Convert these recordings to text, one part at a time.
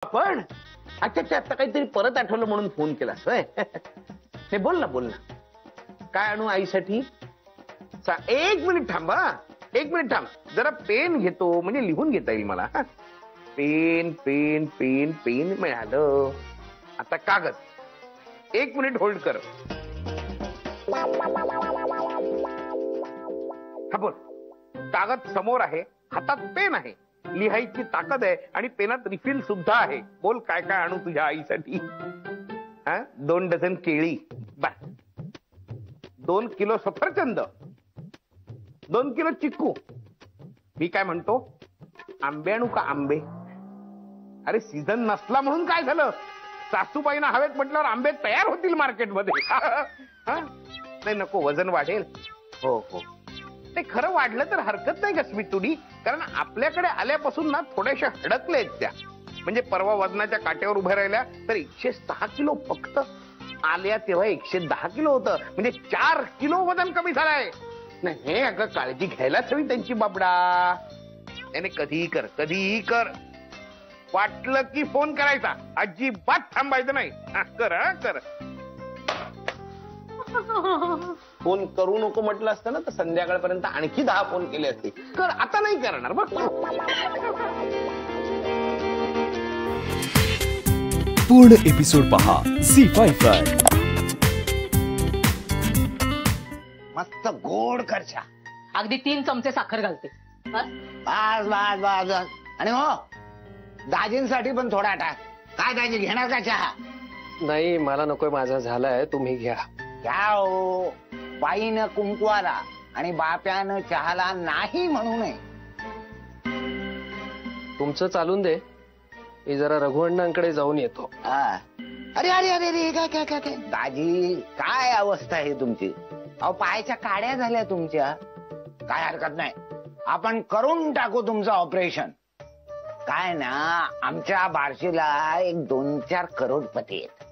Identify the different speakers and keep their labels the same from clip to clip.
Speaker 1: आपण अच्छा अच्छा आता काहीतरी परत आठवलं म्हणून फोन केलास होय. हे बोल ना काय आणू आईसाठी. एक मिनिट थांब एक मिनिट थांब जरा पेन घेतो म्हणजे लिहून घेता येईल मला. पेन पेन पेन पेन मिळालं. आता कागद एक मिनिट होल्ड कर. हा बोल. कागद समोर आहे हातात पेन आहे लिहायची ताकद आहे आणि पेनात रिफिल सुद्धा आहे. बोल काय काय आणू तुझ्या आईसाठी. 2 डझन केळी 2 किलो सफरचंद 2 किलो चिक्कू. मी काय म्हणतो आंबे आणू का आंबे. अरे सीझन नसला म्हणून काय झालं. सासूबाईंना हवेत म्हटल्यावर आंबे तयार होतील मार्केटमध्ये. नाही नको वजन वाढेल. हो हो ते खरं वाढलं तर हरकत नाही का स्मितुडी. कारण आपल्याकडे आल्यापासून ना थोड्याशा हडकलेत त्या. म्हणजे परवा वजनाच्या काट्यावर उभ्या राहिल्या तर 106 किलो फक्त. आल्या तेव्हा 110 किलो होतं. म्हणजे 4 किलो वजन कमी झालंय. नाही हे अगं काळजी घ्यायलाच हवी त्यांची बाबडा. त्याने कधीही कर वाटलं की फोन करायचा अजिबात थांबायचं नाही. कर फोन करू नको म्हटलं असतं ना तर संध्याकाळपर्यंत आणखी 10 फोन केले असते. कर आता नाही करणार बघ.
Speaker 2: पूर्ण एपिसोड पहा झी5 वर.
Speaker 3: मस्त गोड करशा.
Speaker 4: अगदी 3 चमचे साखर घालते.
Speaker 3: बस बस बस. आणि हो दाजींसाठी पण थोडा टाक. काय दाजी घेणार का चहा.
Speaker 5: नाही मला नकोय माझा झालाय तुम्ही घ्या.
Speaker 3: घ्या हो. बाईनं कुंकवाला आणि बाप्यानं चहाला नाही म्हणू नये.
Speaker 5: तुमचं चालून दे मी जरा रघुअण्णांकडे जाऊन येतो.
Speaker 3: अरे अरे अरे अरे काय काय काय दाजी काय अवस्था आहे तुमची. अहो पायाच्या काड्या झाल्या तुमच्या. काय हरकत नाही आपण करून टाकू तुमचं ऑपरेशन. काय ना आमच्या बार्शीला एक 2-4 करोडपती आहेत.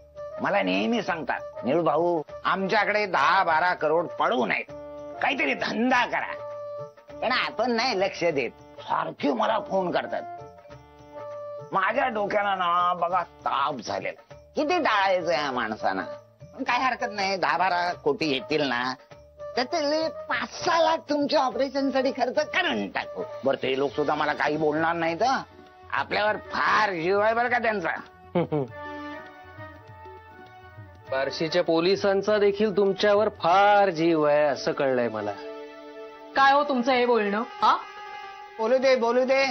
Speaker 3: मला नेहमी सांगतात निळू भाऊ आमच्याकडे 10-12 करोड पडू नयेत. काहीतरी धंदा करा. पण आपण नाही लक्ष देत. सारखे मला फोन करतात. माझ्या डोक्याला ना बघा ताप झालेला. किती टाळायचं या माणसांना. काय हरकत नाही 10-12 कोटी येतील ना त्यातले 5-6 लाख तुमच्या ऑपरेशन साठी खर्च करून टाकू. बरं ते लोक सुद्धा मला काही बोलणार नाहीत. आपल्यावर फार जीव आहे बरं का त्यांचा.
Speaker 5: बार्शीच्या पोलिसांचा देखील तुमच्यावर फार जीव आहे असं कळलंय मला.
Speaker 4: काय हो तुमचं हे बोलणं.
Speaker 3: बोलू दे.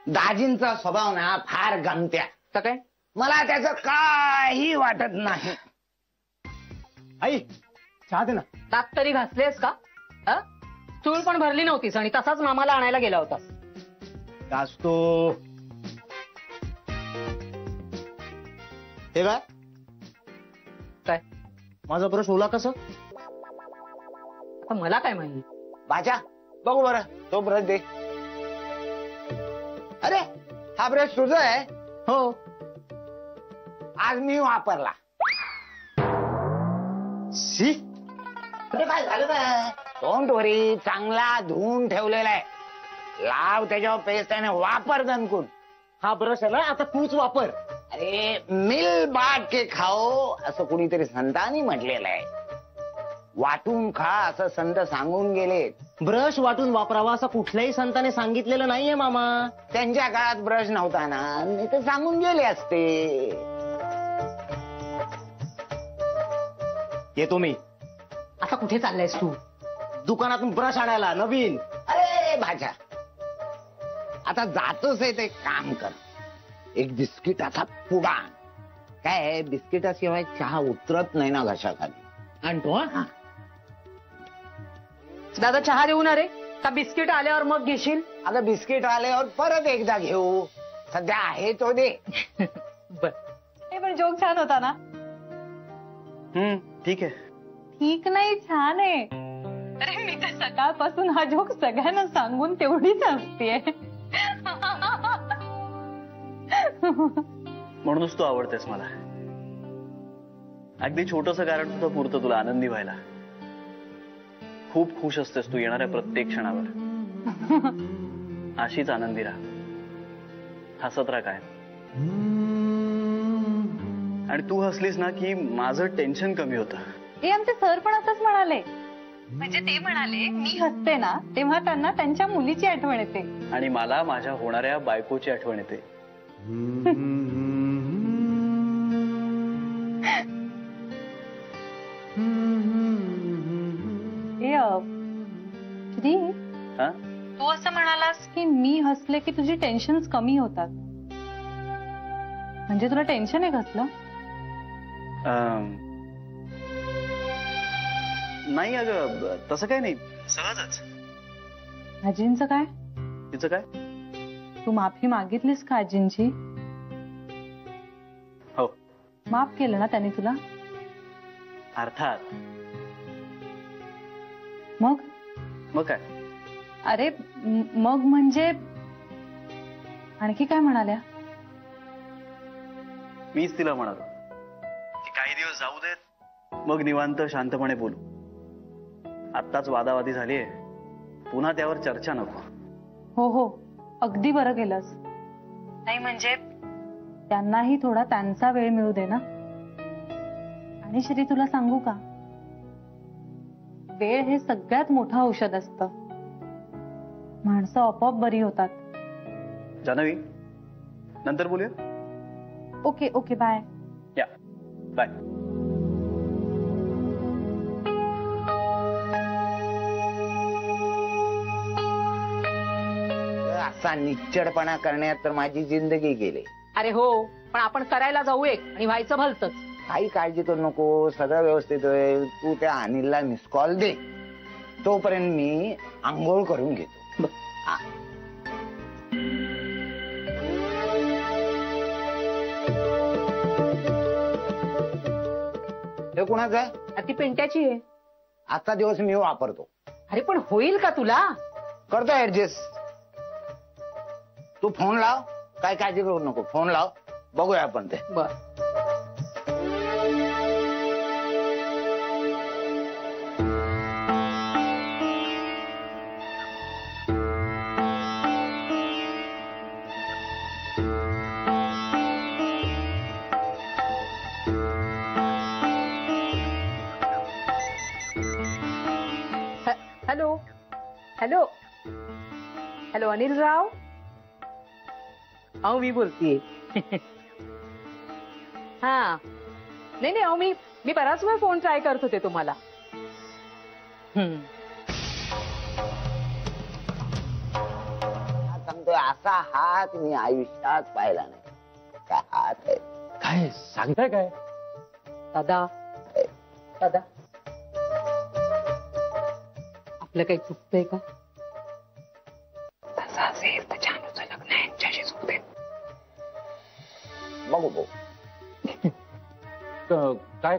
Speaker 3: दाजींचा स्वभाव ना फार गमत्या.
Speaker 4: तर काय
Speaker 3: मला त्याचं काही वाटत नाही.
Speaker 6: आई चहा दे ना.
Speaker 4: दात तरी घासलेस का. चूळ पण भरली नव्हतीस आणि तसाच मामाला आणायला गेला होतास.
Speaker 6: गाजतो. हे काय
Speaker 4: काय
Speaker 6: माझा ब्रश ओला कसा.
Speaker 4: आता मला काय माहिती.
Speaker 3: भाच्या बघू बरं तो ब्रश दे. अरे हा ब्रश तुझा आहे.
Speaker 4: हो
Speaker 3: आज मी वापरला.
Speaker 6: शी
Speaker 3: अरे काय झालं काय. डोंट वरी चांगला धुवून ठेवलेला आहे. लाव त्याच्यावर पेस्ट आहे वापर दणकून.
Speaker 6: हा ब्रश आहे ना आता तूच वापर.
Speaker 3: अरे मिल बाट के खाओ असं कुणीतरी संतांनी म्हटलेलं आहे. वाटून खा असं संत सांगून गेले.
Speaker 6: ब्रश वाटून वापरावा असं कुठल्याही संताने सांगितलेलं नाहीये मामा.
Speaker 3: त्यांच्या काळात ब्रश नव्हता ना नाही तर सांगून गेले असते.
Speaker 6: येतो मी.
Speaker 4: आता कुठे चाललायस तू.
Speaker 6: दुकानातून ब्रश आणायला नवीन.
Speaker 3: अरे भाज्या आता जातोच आहे ते काम कर. एक बिस्किटाचा पुडा. काय बिस्किटाशिवाय चहा उतरत नाही ना घशाखाली.
Speaker 6: आणतो हा.
Speaker 4: दादा चहा देऊ ना रे का बिस्किट आल्यावर मग घेशील.
Speaker 3: अगं बिस्किट आल्यावर परत एकदा घेऊ. सध्या आहे तो दे.
Speaker 4: बर
Speaker 7: हे पण जोक छान होता ना.
Speaker 6: ठीक आहे.
Speaker 7: ठीक नाही छान आहे. अरे मी तर सकाळपासून हा जोक सगळ्यांना सांगून तेवढीच हसतेय.
Speaker 8: म्हणूनच तू आवडतेस मला. अगदी छोटंसं कारण सुद्धा पुरतं तुला आनंदी व्हायला. खूप खुश असतेस तू येणाऱ्या प्रत्येक क्षणावर. अशीच आनंदी राहा. हसत राहा काय. आणि तू हसलीस ना की माझं टेन्शन कमी होतं.
Speaker 7: हे आमचे सर पण असंच म्हणाले. म्हणजे ते म्हणाले मी हसते ना तेव्हा त्यांना त्यांच्या मुलीची आठवण येते.
Speaker 8: आणि मला माझ्या होणाऱ्या बायकोची आठवण येते.
Speaker 7: श्री,
Speaker 8: हा?
Speaker 7: तू असं म्हणालास की मी हसले की तुझी टेन्शन्स कमी होतात. म्हणजे तुला टेन्शन आहे कसलं?
Speaker 8: नाही अगं, तसं काय नाही, सहजच.
Speaker 7: आजींचं काय?
Speaker 8: तिचं काय?
Speaker 7: तू माफी मागितलीस का आजींची?
Speaker 8: हो.
Speaker 7: माफ केलं ना त्यांनी तुला?
Speaker 8: अर्थात.
Speaker 7: मग
Speaker 8: काय?
Speaker 7: अरे मग म्हणजे आणखी काय म्हणाल्या?
Speaker 8: मीच तिला म्हणालो की काही दिवस जाऊ देत, मग निवांत शांतपणे बोलू. आत्ताच वादावादी झालीये, पुन्हा त्यावर चर्चा नको.
Speaker 7: हो, अगदी बरं केलंस. नाही म्हणजे त्यांनाही थोडा त्यांचा वेळ मिळू दे ना. आणि श्री, तुला सांगू का, वेळ हे सगळ्यात मोठं औषध असतं. माणसं आपोआप बरी होतात.
Speaker 8: जान्हवी, नंतर बोलूया.
Speaker 7: Okay bye.
Speaker 8: या बाय.
Speaker 3: असा निच्चडपणा करण्यात तर माझी जिंदगी गेली.
Speaker 4: अरे हो, पण आपण करायला जाऊ एक आणि व्हायचं भलतंच.
Speaker 3: काही काळजी करू नको, सगळं व्यवस्थित होईल. तू त्या अनिलला मिस कॉल दे, तोपर्यंत मी आंघोळ करून घेतो. हे कुणाचं आहे?
Speaker 4: ती पिंट्याची आहे.
Speaker 3: आजचा दिवस मी वापरतो.
Speaker 4: अरे पण होईल का तुला?
Speaker 3: करतो ऍडजस्ट. तू फोन लाव, काय काळजी करू नको. फोन लाव, बघूया आपण ते.
Speaker 4: बर. हॅलो हॅलो हॅलो, अनिल राव. अहो मी बोलतीये. हा, नाही अहो मी बराच वेळ फोन ट्राय करत होते तुम्हाला.
Speaker 3: सांगतोय, असा हात मी आयुष्यात पाहिला नाही. काय हात आहे?
Speaker 6: काय सांगताय काय?
Speaker 4: दादा आपलं काही चुकतंय का? तसं असेल तर जानूचं लग्न यांच्याशीच होते.
Speaker 3: बघू.
Speaker 6: काय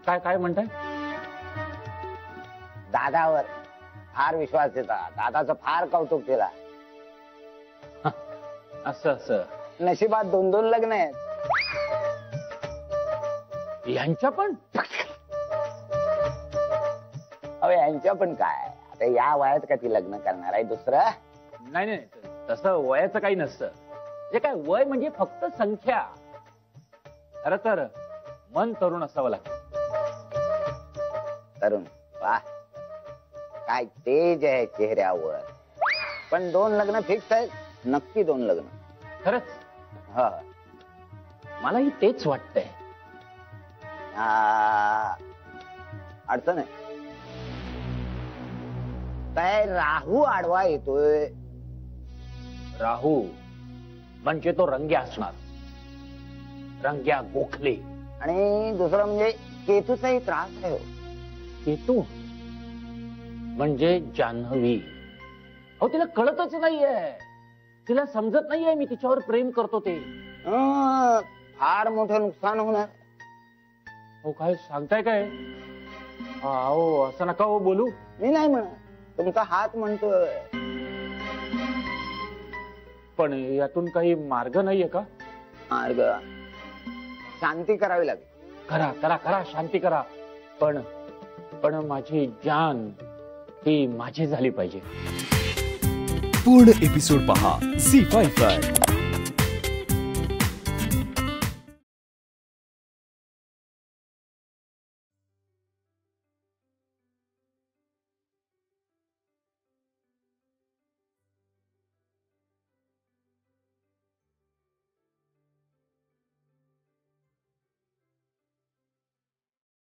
Speaker 6: काय काय म्हणताय?
Speaker 3: दादावर फार विश्वास देता. दादाचं फार कौतुक केला.
Speaker 6: असं
Speaker 3: नशिबात 2-2 लग्न आहेत.
Speaker 6: यांच्या पण?
Speaker 3: अहो यांच्या पण काय, आता या वयात का ती लग्न करणार आहे दुसरं?
Speaker 6: नाही, तसं वयाचं काही नसतं. जे काय वय म्हणजे फक्त संख्या. खरं तर मन तरुण असावं लागतं.
Speaker 3: तरुण, वाह, काय तेज आहे चेहऱ्यावर. पण 2 लग्न फिक्स आहेत. नक्की 2 लग्न.
Speaker 6: खरंच?
Speaker 3: हा,
Speaker 6: मलाही तेच वाटतंय.
Speaker 3: अडचण आहे काय? राहू आडवा येतोय.
Speaker 6: राहू म्हणजे तो रंग्या असणार. रंग्या गोखले.
Speaker 3: आणि दुसरं म्हणजे केतूचाही त्रास आहे.
Speaker 6: केतू म्हणजे जान्हवी. अहो तिला कळतच नाहीये. तिला समजत नाहीये मी तिच्यावर प्रेम करतो ते.
Speaker 3: फार मोठं नुकसान होणार.
Speaker 6: हो, काय सांगताय काय? अहो असं नका हो बोलू.
Speaker 3: मी नाही म्हणत, तुमचा हात म्हणतोय.
Speaker 6: पण यातून काही मार्ग नाहीये का?
Speaker 3: मार्ग शांती करावी लागेल.
Speaker 6: करा शांती करा. पण माझी जान ही माझी झाली पाहिजे.
Speaker 2: पूर्ण एपिसोड पहा झी5 वर.